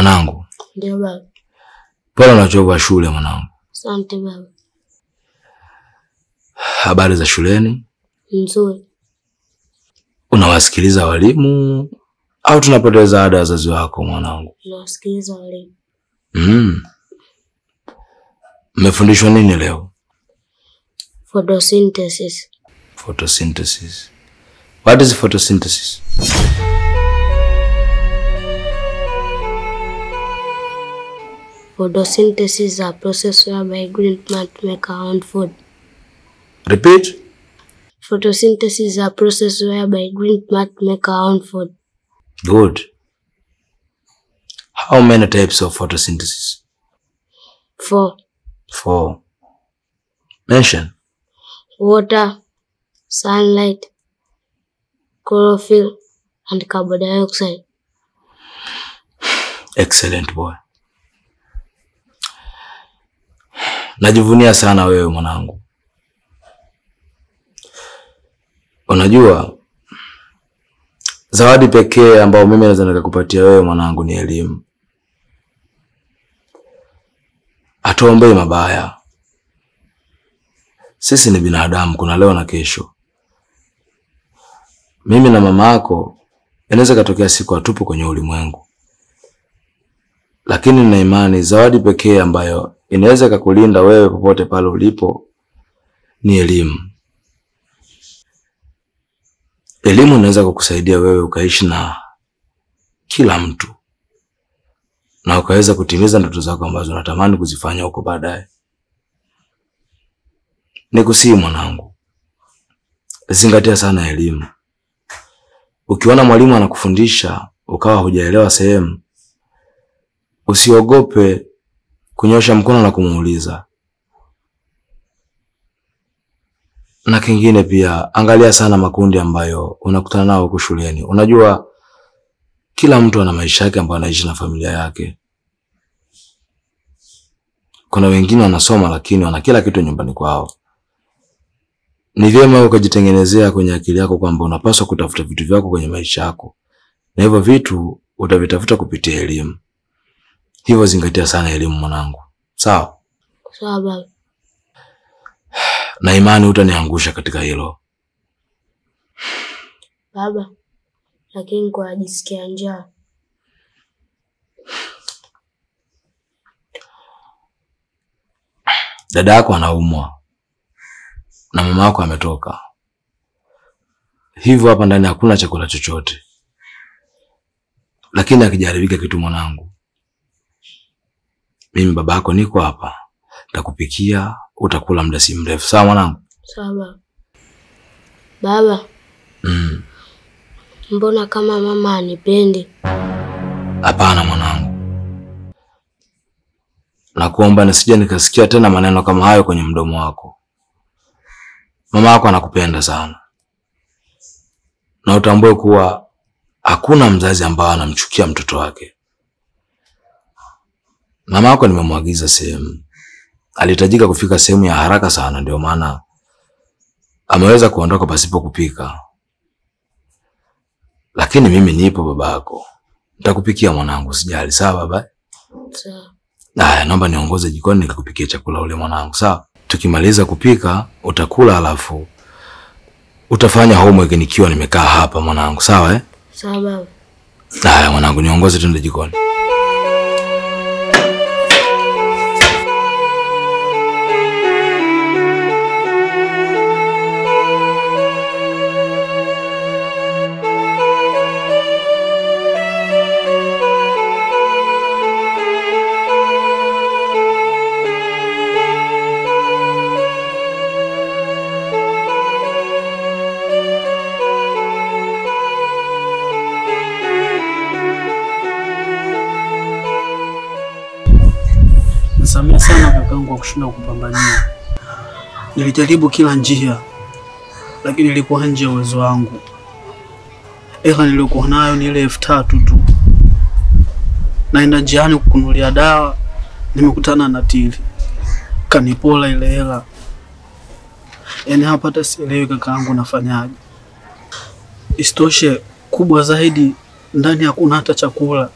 Mwanangu. Ndio baba. Pole na uchovu wa shule mwanangu. Asante baba. Habari za shuleni? Nzuri. Unawasikiliza walimu au tunapoteza ada ya wazazi wako mwanangu? Nawasikiliza walimu. Mmefundishwa nini leo? Photosynthesis. Photosynthesis. What is photosynthesis? Photosynthesis is a process whereby green plants make our own food. Repeat. Photosynthesis is a process whereby green plants make our own food. Good. How many types of photosynthesis? 4. 4. Mention. Water, sunlight, chlorophyll, and carbon dioxide. Excellent boy. Najivunia sana wewe mwanangu. Unajua zawadi pekee ambayo mimi naweza nikakupatia wewe mwanangu ni elimu. Hatuombei mabaya. Sisi ni binadamu, kuna leo na kesho. Mimi na mama yako inaweza katokea siku hatupo kwenye ulimwengu. Lakini nina imani zawadi pekee ambayo inaweza kukulinda wewe popote pale ulipo ni elimu. Elimu inaweza kukusaidia wewe ukaishi na kila mtu na ukaweza kutimiza ndoto zako ambazo unatamani kuzifanya huko baadaye. Nikusihi mwanangu, zingatia sana elimu. Ukiona mwalimu anakufundisha ukawa hujaelewa sehemu, usiogope kunyosha mkono na kumuuliza. Na kingine pia, angalia sana makundi ambayo unakutana nao huko shuleni. Unajua kila mtu ana maisha yake ambayo anaishi na familia yake. Kuna wengine wanasoma lakini wana kila kitu nyumbani kwao. Ni vyema ukajitengenezea kwenye akili yako kwamba unapaswa kutafuta vitu vyako kwenye maisha yako. Na hivyo vitu utavitafuta kupitia elimu. Hivyo zingatia sana elimu mwanangu. Sawa? Sawa baba. Na imani utaniangusha katika hilo. Baba, lakini kwa ajisikia njaa. Dada yako anaumwa na mama yako ametoka. Hivyo hapa ndani hakuna chakula chochote. Lakini akijaribika kitu mwanangu, mimi baba yako niko hapa. Nitakupikia, utakula muda si mrefu. Sawa mwanangu? Sawa. Baba. Mbona kama mama anipendi? Hapana mwanangu. Nakuomba nisije nikasikia tena maneno kama hayo kwenye mdomo wako. Mama yako anakupenda sana. Na utambue kuwa hakuna mzazi ambaye anamchukia mtoto wake. Mama yako nimemwagiza sehemu. Alihitajika kufika sehemu ya haraka sana, ndio maana ameweza kuondoka pasipo kupika. Lakini mimi nipo babako. Nitakupikia mwanangu, usijali. Sawa baba? Sawa. Haya, naomba niongoze jikoni nikakupikia chakula ule mwanangu. Sawa? Tukimaliza kupika utakula alafu utafanya homework nikiwa nimekaa hapa mwanangu. Sawa Sawa baba. Haya mwanangu, niongoze twende jikoni. Nisamehe sana kakangu kwa kushinda kupambania. Nilijaribu kila njia, lakini ilikuwa nje ya uwezo wangu. Eka nilikuwa nayo ni ile 3000 tu. Naenda njiani kukunulia dawa, nimekutana na Tili. Kanipola ile hela. Yaani hapa hata sielewi kakangu nafanyaje. Isitoshe kubwa zaidi, ndani hakuna hata chakula.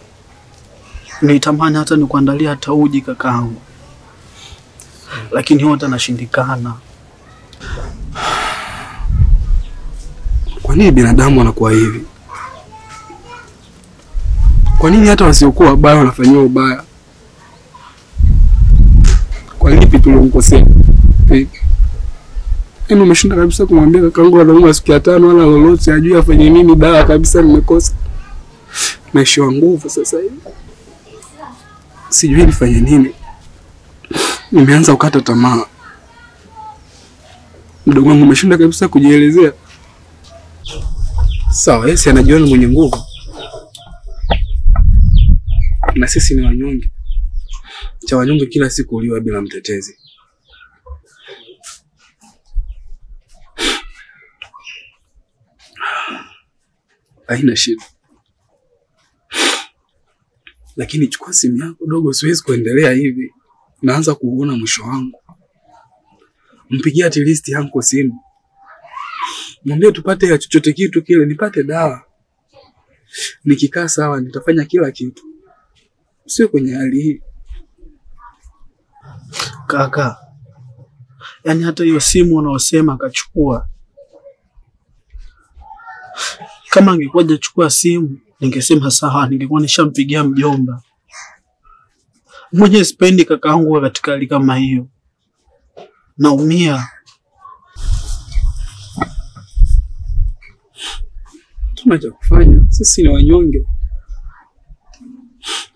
Nitamani hata nikuandalia hata uji kakaangu. Lakini yote nashindikana. Kwa nini binadamu wanakuwa hivi? Kwa nini hata wasiokuwa wabaya wanafanywa ubaya? Kwa lipi tulomkosea? Yaani umeshinda kabisa kumwambia kakaangu anaumwa siku ya 5 wala lolote, ajui afanye nini, dawa kabisa nimekosa. Naishiwa nguvu sasa hivi. Sijui nifanye nini. Nimeanza kukata tamaa. Mdogo wangu umeshinda kabisa kujielezea. Sawa, yeye anajiona mwenye nguvu. Na sisi ni wanyonge. Cha wanyonge kila siku uliwa bila mtetezi. Haina shida. Lakini chukua simu yako dogo, siwezi kuendelea hivi. Naanza kuona mwisho wangu. Mpigie at least yangu simu. Mwambie tupate ya chochote kitu kile, nipate dawa. Nikikaa sawa nitafanya kila kitu. Sio kwenye hali hii. Kaka, yani hata hiyo simu unaosema akachukua, kama angekuwa hajachukua simu ningesema sawa, ningekuwa nishampigia mjomba. Mwenye sipendi kakaangu katika hali kama hiyo. Naumia. Tunacha kufanya, sisi ni wanyonge.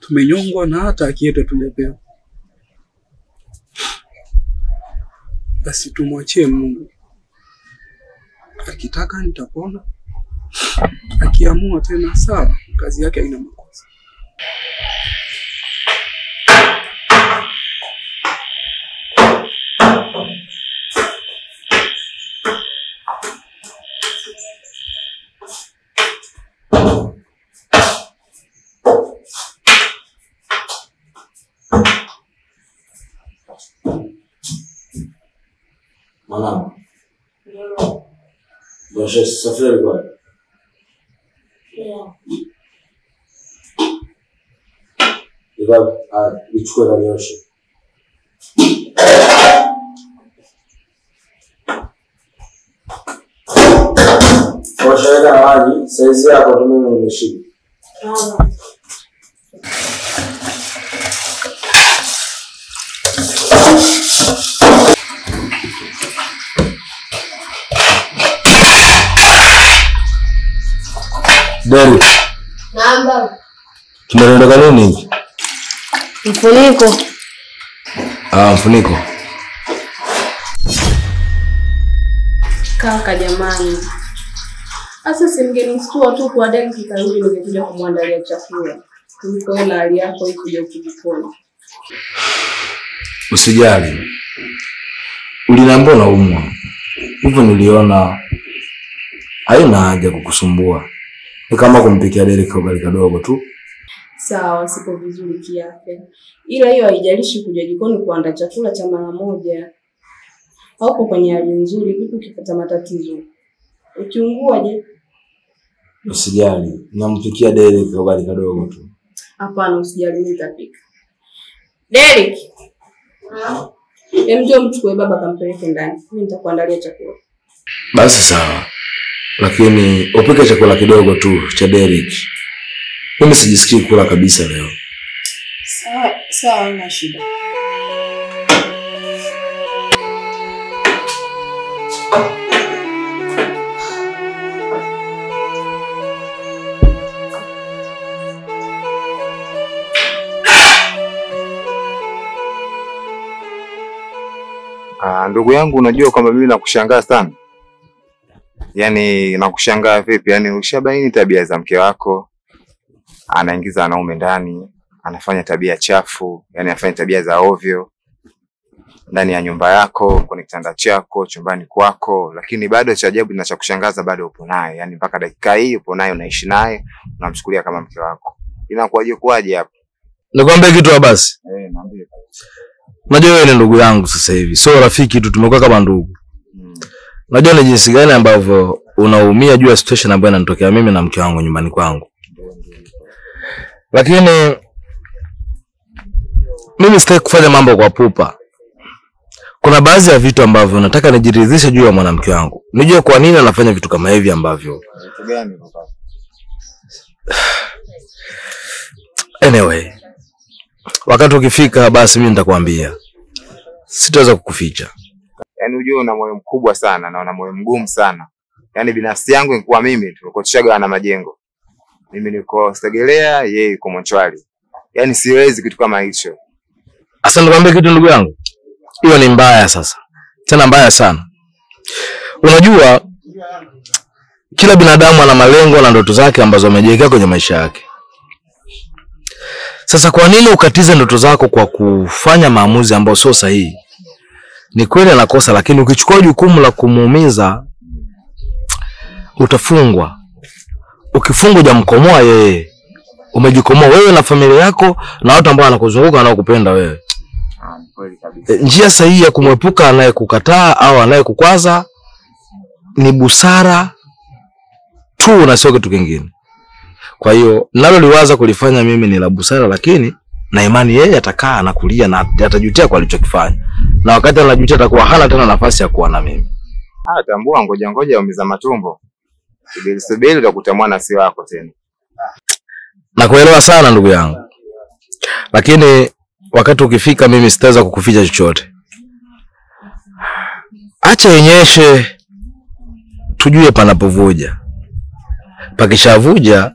Tumenyongwa na hata haki yetu tulipewa. Basi tumwachie Mungu. Akitaka nitapona. Akiamua tena sawa, kazi yake haina makosa. Mwanangu. Boshe safari kwa. Iba ichukue na nyoshe. Boshe na maji, saizi yako tu mimi nimeshiba. Dari. Namba. Tunaondoka nini? Mfuniko. Mfuniko. Kaka jamani. Asa simgenistua tu kwa deni kikarudi ningekuja kumwandalia chakula. Tulikoona hali yako hii kuja kujipona. Usijali. Uliniambia unaumwa. Hivyo niliona haina haja kukusumbua. Ni kama kumpikia Derek ugali kadogo tu. Sawa, sipo vizuri kiafya. Ila hiyo haijalishi kuja jikoni kuandaa chakula cha mara moja. Hauko kwenye hali nzuri, vipi ukipata matatizo? Ukiungua je? Usijali. Nampikia Derek ugali kadogo tu. Hapana, usijali, nitapika. Derek. Njoo mchukue baba kampeleke ndani. Mimi nitakuandalia chakula. Basi sawa. Lakini upike chakula kidogo tu cha Derek. Mimi sijisikii kula kabisa leo. Sawa, haina shida. Ndugu yangu, unajua kwamba mimi nakushangaa sana. Yaani nakushangaa vipi? Yaani ushabaini tabia za mke wako. Anaingiza wanaume ndani, anafanya tabia chafu, yaani anafanya tabia za ovyo ndani ya nyumba yako, kwenye kitanda chako, chumbani kwako, lakini bado cha ajabu na cha kushangaza bado upo naye. Yaani mpaka dakika hii upo naye, unaishi naye, unamchukulia kama mke wako. Inakuwaje hapo? Nikwambie kitu basi. Niambie. Unajua wewe ni ndugu yangu sasa hivi. Sio rafiki tu, tumekuwa kama ndugu. Unajua ni jinsi gani ambavyo unaumia juu ya situation ambayo inanitokea mimi na mke wangu nyumbani kwangu. Lakini Mimi sitaki kufanya mambo kwa pupa. Kuna baadhi ya vitu ambavyo nataka nijiridhishe juu ya mwanamke wangu. Nijue kwa nini anafanya vitu kama hivi ambavyo. Vitu gani papa? Anyway, wakati ukifika basi mimi nitakwambia. Sitaweza kukuficha. Yaani unajua una moyo mkubwa sana na una moyo mgumu sana. Yaani binafsi yangu ingekuwa mimi tulikoshaga na majengo. Mimi niko Segelea, yeye yuko Mochwali. Yaani siwezi kitu kama hicho. Asa nikwambie kitu ndugu yangu. Hiyo ni mbaya sasa. Tena mbaya sana. Unajua kila binadamu ana malengo na ndoto zake ambazo amejiwekea kwenye maisha yake. Sasa kwa nini ukatize ndoto zako kwa kufanya maamuzi ambayo sio sahihi? Ni kweli anakosa, lakini ukichukua jukumu la kumuumiza utafungwa. Ukifungwa hujamkomoa yeye. Umejikomoa wewe na familia yako na watu ambao wanakuzunguka wanaokupenda wewe. Kweli kabisa. Njia sahihi ya kumwepuka anayekukataa au anayekukwaza ni busara tu na sio kitu kingine. Kwa hiyo nalo liwaza kulifanya mimi ni la busara, lakini na imani yeye atakaa na kulia na atajutia kwa alichokifanya. Na wakati anajutia atakuwa hana tena nafasi ya kuwa na mimi. Tambua ngoja umiza matumbo. Subiri utakuta mwana si wako tena. Nakuelewa sana ndugu yangu. Lakini wakati ukifika mimi sitaweza kukuficha chochote. Acha yenyeshe tujue panapovuja. Pakishavuja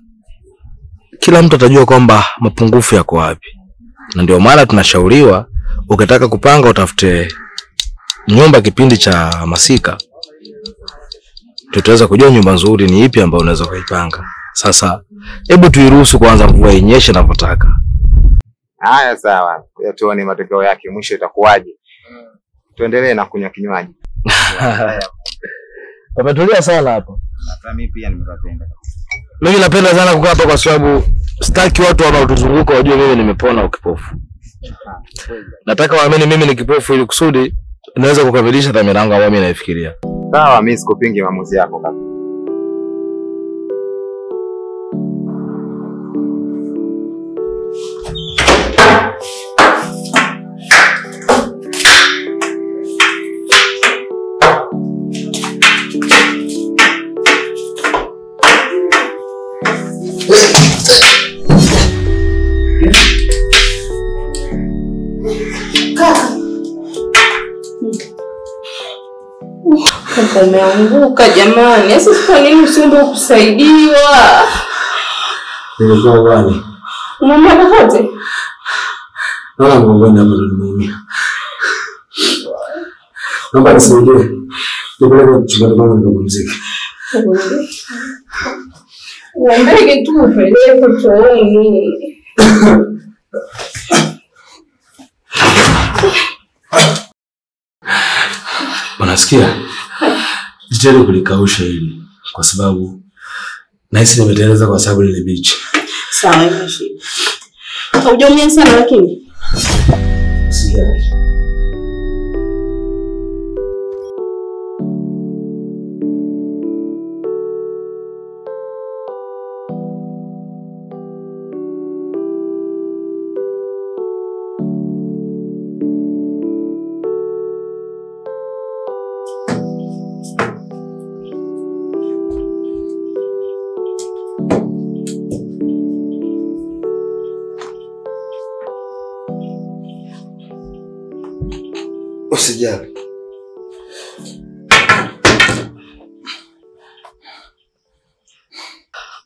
kila mtu atajua kwamba mapungufu yako wapi. Na ndio maana tunashauriwa ukitaka kupanga utafute nyumba kipindi cha masika. Tutaweza kujua nyumba nzuri ni ipi ambayo unaweza kuipanga. Sasa hebu tuiruhusu kwanza mvua inyeshe ninapotaka. Haya sawa. Tuone matokeo yake mwisho itakuwaje. Tuendelee na kunywa kinywaji. Pametulia sana hapo. Hata mimi pia nimependa. Mimi napenda sana kukaa hapa kwa sababu sitaki watu wanaotuzunguka wajue mimi nimepona ukipofu. Nataka waamini mimi ni kipofu ili kusudi naweza kukamilisha dhamira yangu ambayo mimi naifikiria. Sawa, mimi sikupingi maamuzi yako kaka. Umeanguka jamani. Sasa kwa nini usiombe kusaidiwa? Nilikuwa gani? Umeumia popote? Naona mgongoni hapo ndo nimeumia. Naomba nisaidie. Nipeleke chumbani kwangu nikapumzike. Uombeke tu upeleke chooni. Unasikia? Jitahidi kulikausha hili kwa sababu nahisi nimeteleza kwa sababu ile beach. Sawa, ina shida. Haujaumia sana lakini. Sijali. Usijali.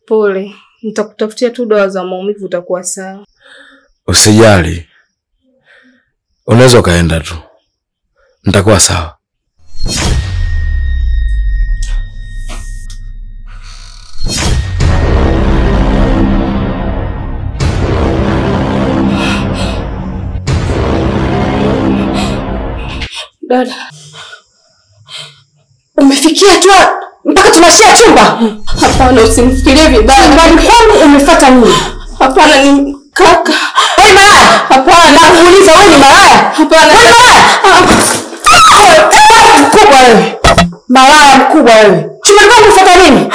Pole, nitakutafutia tu dawa za maumivu utakuwa sawa. Usijali. Unaweza kaenda tu. Nitakuwa sawa. Dada, umefikia tu mpaka tunashia chumba? Hapana, usimfikirie vibaya. Nyumbani kwangu umefuata nini? Hapana, ni kaka. Wewe malaya? Hapana. Nakuuliza wewe ni malaya? Hapana. Wewe malaya? Mkubwa wewe. Malaya mkubwa wewe. Chumbani kwangu umefuata nini?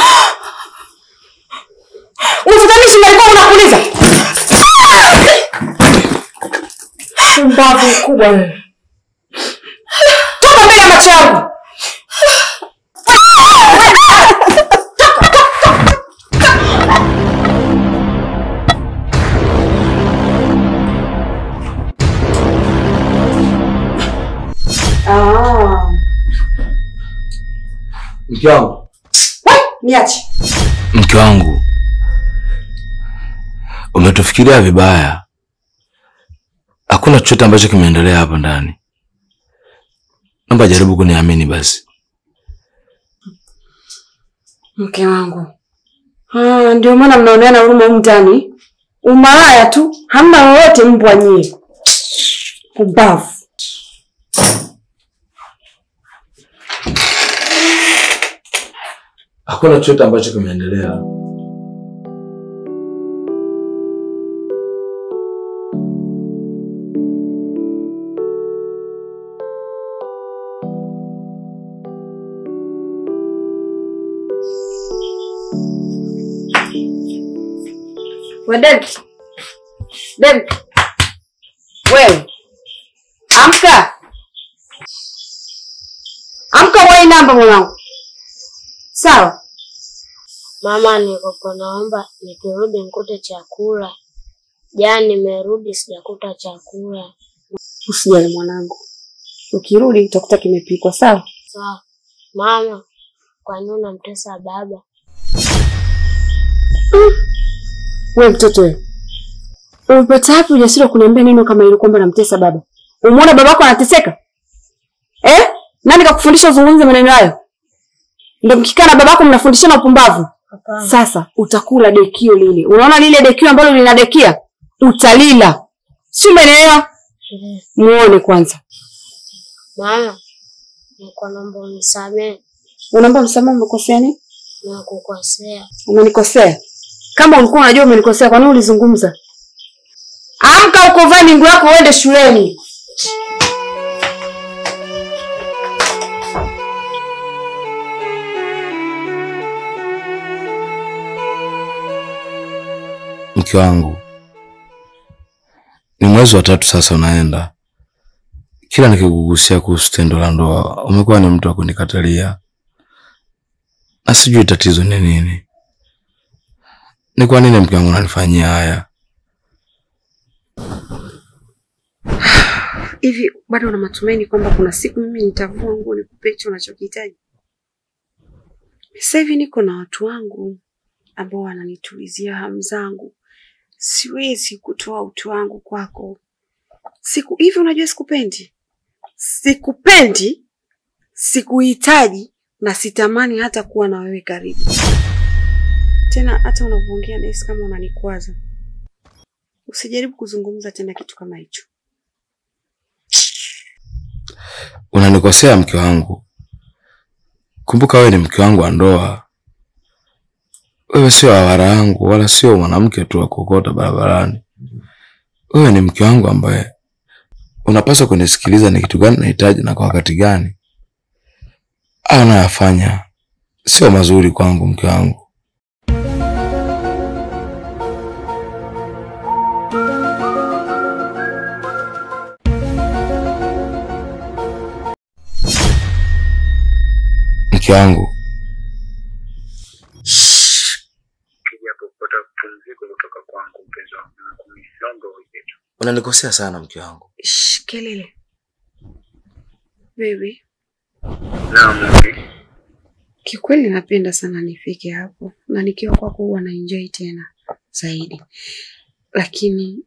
Umefuata nini chumbani kwangu nakuuliza? Mbavu mkubwa wewe. Toka mbele ya macho yangu. Mke wangu. Niache. Mke wangu. Umetufikiria vibaya. Hakuna chochote ambacho kimeendelea hapa ndani. Naomba jaribu kuniamini basi. Mke wangu. Ndio maana mnaoneana huruma huko ndani. Umalaya tu, hamna lolote mbwa nyie. Pumbavu. Hakuna chochote ambacho kimeendelea. David. Wewe. Amka. Amka wewe namba mwanangu. Sawa. Mama, niko naomba nikirudi nikute chakula. Jana nimerudi sijakuta chakula. Usijali mwanangu. Ukirudi utakuta kimepikwa, sawa? Sawa. Mama, kwa nini unamtesa baba? Wewe mtoto wewe. Umepata wapi ujasiri kuniambia neno kama hilo kwamba namtesa baba? Umeona babako anateseka? Nani kakufundisha uzungumze maneno hayo? Ndio mkikaa na babako mnafundishana upumbavu. Sasa utakula dekio lile. Unaona lile dekio ambalo linadekia? Utalila. Si umeelewa? Muone kwanza. Mama, niko naomba unisamehe. Unaomba msamaha, umekosea nini? Nakukosea. Umenikosea? Kama ulikuwa unajua umenikosea, kwa nini ulizungumza? Amka uko vaa mingu yako uende shuleni. Mke wangu. Ni mwezi wa 3 sasa unaenda. Kila nikikugusia kuhusu tendo la ndoa, umekuwa ni mtu wa kunikatalia. Na sijui tatizo ni nini. Ni kwa nini mke wangu unanifanyia haya? Hivi bado una matumaini kwamba kuna siku mimi nitavua nguo nikupe hicho unachokihitaji? Sasa hivi niko na watu wangu ambao wananitulizia hamu zangu. Siwezi kutoa utu wangu kwako. Hivi unajua sikupendi? Sikupendi, sikuhitaji na sitamani hata kuwa na wewe karibu. Tena hata unapoongea nahisi kama unanikwaza. Usijaribu kuzungumza tena kitu kama hicho. Unanikosea mke wangu. Kumbuka wewe ni mke wangu wa ndoa. Wewe sio awara yangu wala sio mwanamke tu wa kokota barabarani. Wewe ni mke wangu ambaye unapaswa kunisikiliza ni kitu gani nahitaji na kwa wakati gani. Anayafanya sio mazuri kwangu mke wangu. Mke wangu. Kupata pumziko kutoka kwangu mpenzi wangu na kunisonga wetu. Unanikosea sana mke wangu. Kelele. Baby. Naam. Kikweli napenda sana nifike hapo na nikiwa kwako huwa na enjoy tena zaidi. Lakini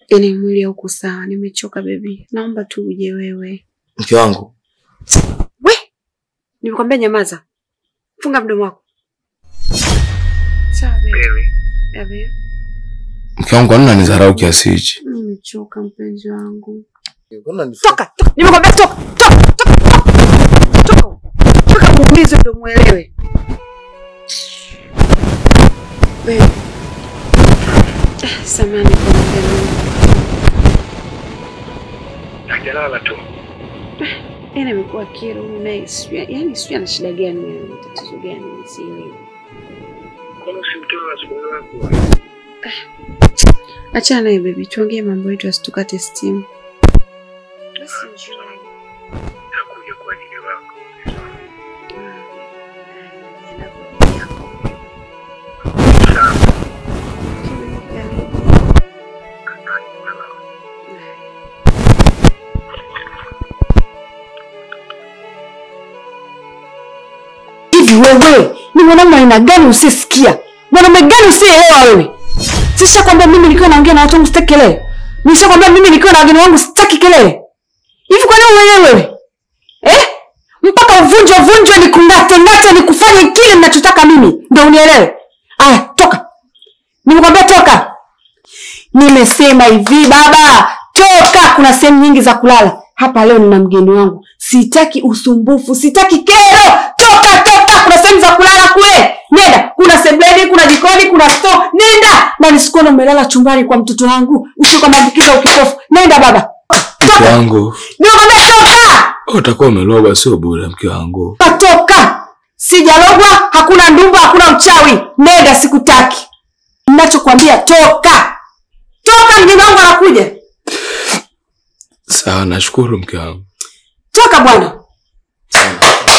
ene mwili huko sawa, nimechoka baby. Naomba tu uje wewe. Mke wangu. Nimekwambia nyamaza. Funga mdomo wako. Sawa baby. Baby. Mke wangu unanidharau kiasi hichi? Nimechoka mpenzi wangu. Toka. Nimekwambia toka. Toka muulize ndio muelewe. Baby. Samahani kwa mpenzi. Najalala tu. Yana imekuwa kero nice. Yaani sio ana shida gani wewe? Tatizo gani sielewi. Kuna simtoa asubuhi wako. Achana naye baby, tuongee mambo yetu asitukate steam. Basi njoo. Nitakuja kwa ajili wako. Hivi wewe, ni mwanaume aina gani usisikia? Mwanaume gani usielewa wewe? Sisha kwamba mimi nikiwa naongea na watu wangu sitaki kelele. Nisha kwamba mimi nikiwa na wageni wangu sitaki kelele. Hivi kwa nini wewe? Mpaka uvunjwe nikungate nikufanye kile ninachotaka mimi ndio unielewe. Aya, toka. Nimekwambia toka. Nimesema hivi baba, toka. Kuna sehemu nyingi za kulala. Hapa leo nina mgeni wangu. Sitaki usumbufu, sitaki kero. Toka. Kuna sehemu za kulala kule. Nenda, kuna sebuleni, kuna jikoni, kuna store. Nenda. Na nisikuone umelala chumbani kwa mtoto wangu. Usikomambukiza ukipofu. Nenda baba. Mke wangu. Nimekwambia toka. Utakuwa umelogwa sio bure mke wangu. Toka. Sijalogwa, hakuna ndumba, hakuna uchawi. Nenda, sikutaki. Ninachokuambia toka. Toka, mgeni wangu anakuja. Sawa, nashukuru mke wangu. Toka bwana.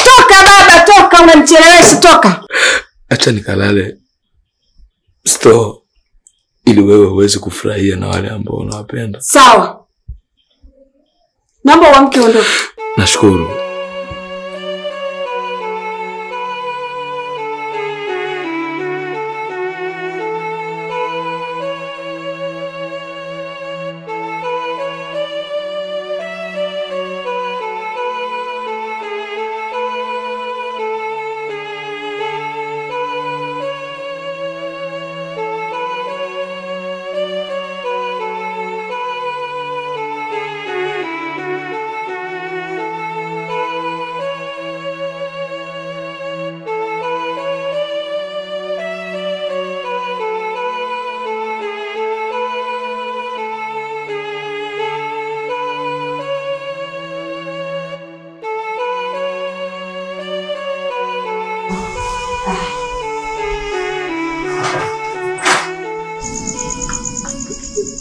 Toka baba, toka, unanichelewesha, toka. Acha nikalale store ili wewe uweze kufurahia na wale ambao unawapenda. Sawa. Naomba uamke ondoke. Nashukuru.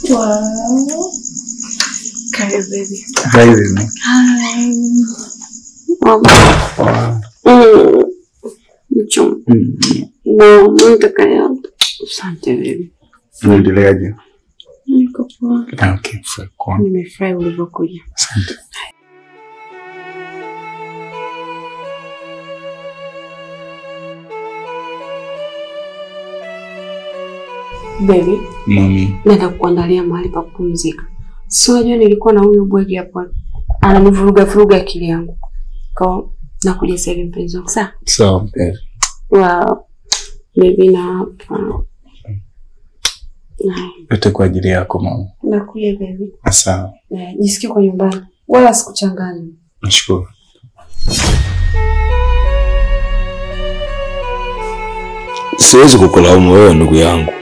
Wow. Karibu baby. Baby. Hi. Mama. Wow. Mchum. No, nataka ya. Asante baby. Unaendeleaje? Niko poa. Okay, kwa. Nimefurahi ulivyokuja. Asante. Baby, Mami. nataka kuandalia mahali pa kupumzika. Si unajua nilikuwa na huyo bwege hapo. Ananivuruga akili yangu. Kwa nakuja sasa hivi mpenzi wangu. Sawa? Sawa mpenzi. Wow. Baby na hapa. Yote kwa ajili yako mama. Nakuja baby. Sawa. Jisikie kwa nyumbani. Wala sikuchanganya. Nashukuru. Siwezi kukulaumu wewe ndugu yangu.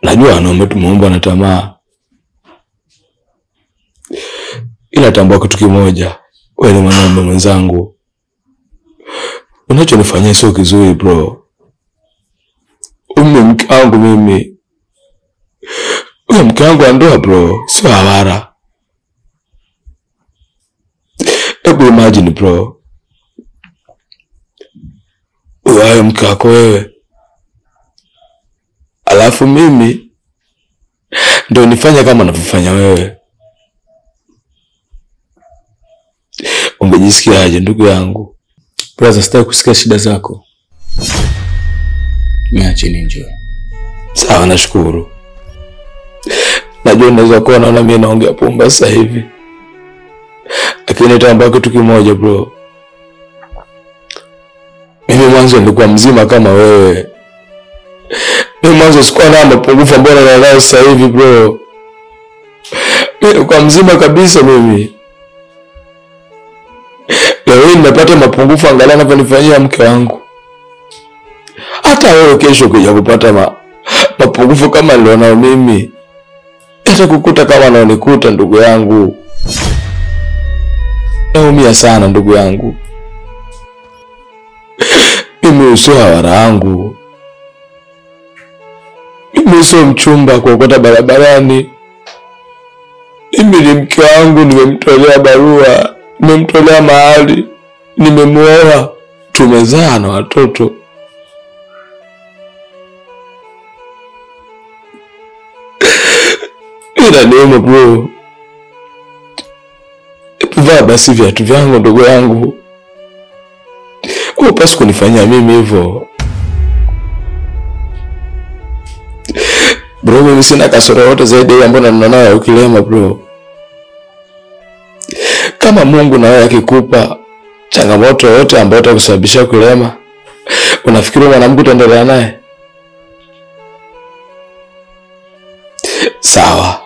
Najua wanaume tumeumbwa na tamaa. Ila tambua kitu kimoja, wewe ni mwanaume mwenzangu. Unachonifanyia sio kizuri bro. Mke wangu mimi. Wewe mke wangu wa ndoa bro, sio hawara. Hebu imagine bro. Wewe mke wako wewe. Alafu mimi ndio nifanya kama navyofanya wewe. Ungejisikiaje ndugu yangu? Brother, sitaki kusikia shida zako. Niache ninjoy. Sawa, nashukuru. Najua unaweza kuwa naona mimi naongea pumba sasa hivi. Lakini tambua kitu kimoja bro. Mimi mwanzo nilikuwa mzima kama wewe. Mimi mwanzo sikuwa na mapungufu ambayo ninayo sasa hivi bro. Mimi nilikuwa mzima kabisa mimi. Leo hii nimepata mapungufu angalau anavyonifanyia mke wangu. Hata wewe kesho kuja kupata mapungufu kama nilionao mimi. Hata kukuta kama naonikuta ndugu yangu. Naumia sana ndugu yangu. Mimi usio hawara yangu. Mimi sio mchumba kuokota barabarani. Mimi ni mke wangu, nimemtolea barua, nimemtolea mahali, nimemuoa, tumezaa na watoto. Ila niombe bro, vaa basi viatu vyangu ndugu yangu. Upasi kunifanyia mimi hivyo. Bro, mimi sina kasoro yote zaidi ya ambayo ninaona ya ukilema bro. Kama Mungu na wewe akikupa changamoto yote ambayo itakusababisha kulema, unafikiri mwanamke utaendelea naye? Sawa.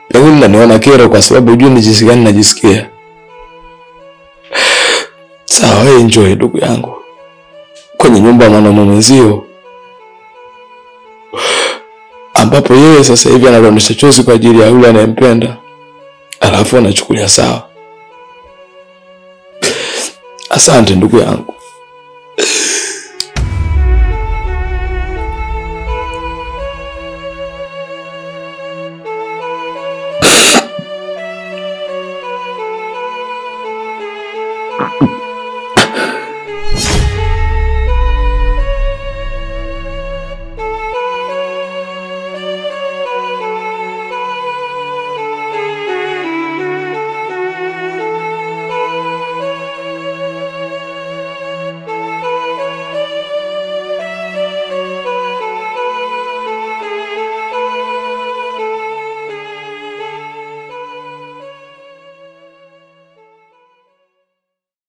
Lakini naniona kero kwa sababu hujui ni jinsi gani najisikia. Sawa, wewe enjoy ndugu yangu. Kwenye nyumba mwanamume mwenzio ambapo yeye sasa hivi anadondosha chozi kwa ajili ya yule anayempenda, alafu anachukulia sawa. Asante ndugu yangu.